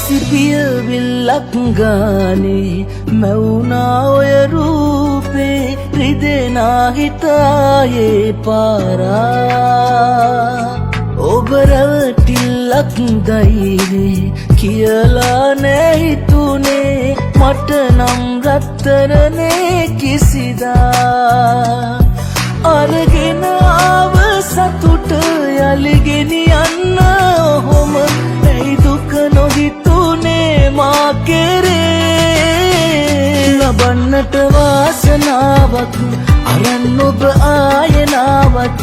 සිපිය විල්ලක් ගානේ මැවුනා ඔය රූපේ රිදෙනා හිතායේ පාරා ඔබ රැවටිල්ලක් දයිනේ කියලා නෑ හිතුනේ මට නම් රත්තරනේ කිසිදා අරගෙන ආව සතුට යලි ගෙනියන්න ඔහොම ඇයි දුක නොහිතුනේ මා කෙරේ ලබන්නට වාසනාවක් අරන් ඔබ ආයනාවක්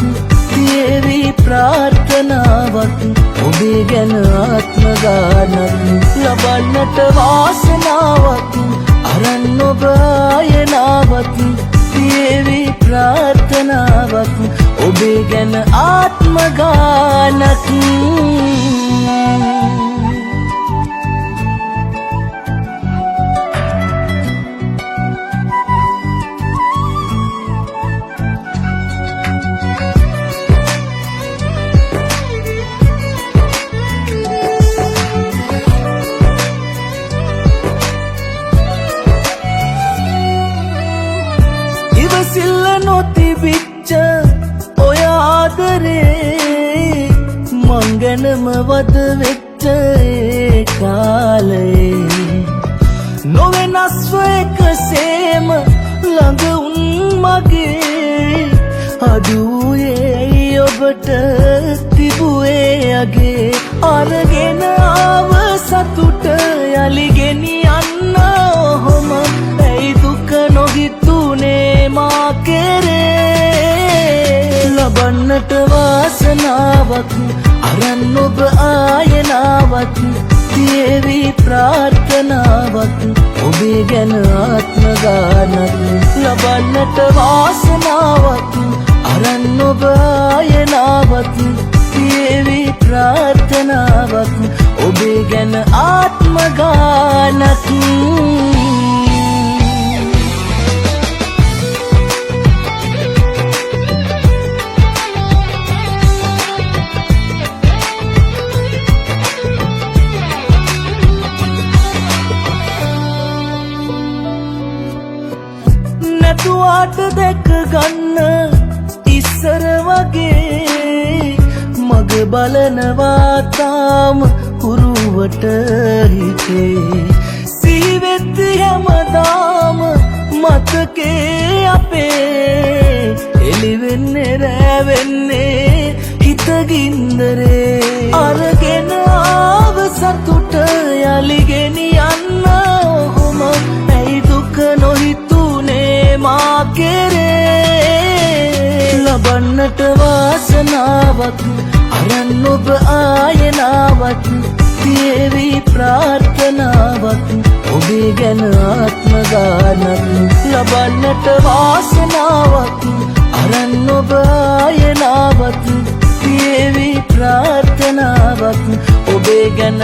තියේවි ප්‍රාර්ථනාවක් ඔබේ ගැන ආත්ම ගානක් ලබන්නට වාසනාවක් අරන් ඔබ ආයනාවක් තියේවි ප්‍රාර්ථනාවක් ඔබේ ගැන ආත්ම ගානක් ඉවසිල්ල නොතිබිච්ච ඔය ආදරේ මං ගැනම වද වෙච්ච ඒ කාලේ නොවෙනස්ව එකසේම ළඟ උන් මගේ අදුවේ ඔබට තිබුවේ අගේ අරගෙන ආව සතුට යලි ගෙනියන්න ඔහොම ඇයි දුක නොහිතුනේ මා කෙරේ ලබන්නට වාසනාවක් අරන් ඔබ ආයනාවක් තියේවි ප්‍රාර්ථනාවක් ඔබේ ගැන ආත්ම ගානක් ලබන්නට වාසනාවක් අරන් ඔබ ආයනාවක් තියේවි ප්‍රාර්ථනාවක් ඔබේ ගැන ආත්ම ගානක් නැතුවාට දැක ගන්න ඉස්සර වගේ මග බලනවා තාම හුරුවට හිතේ සීවෙත් හැමදාම මතකේ අපේ එළිවෙන්නේ රැවෙන්නේ හිතගින්දරේ අරගෙන ආව සතුට යලි ගෙනියන්න ඔහොම ඇයි දුක නොහිතුනේ මා කෙරේ ලබන්නට වාසනාවක් අරන් ඔබ ආයනාවක් තියේවි ප්‍රාර්ථනාවක් ඔබේ ගැන ආත්ම ගානක් ලබන්නට වාසනාවක් අරන් ඔබ ආයනාවක් තියේවි ප්‍රාර්ථනාවක් ඔබේ ගැන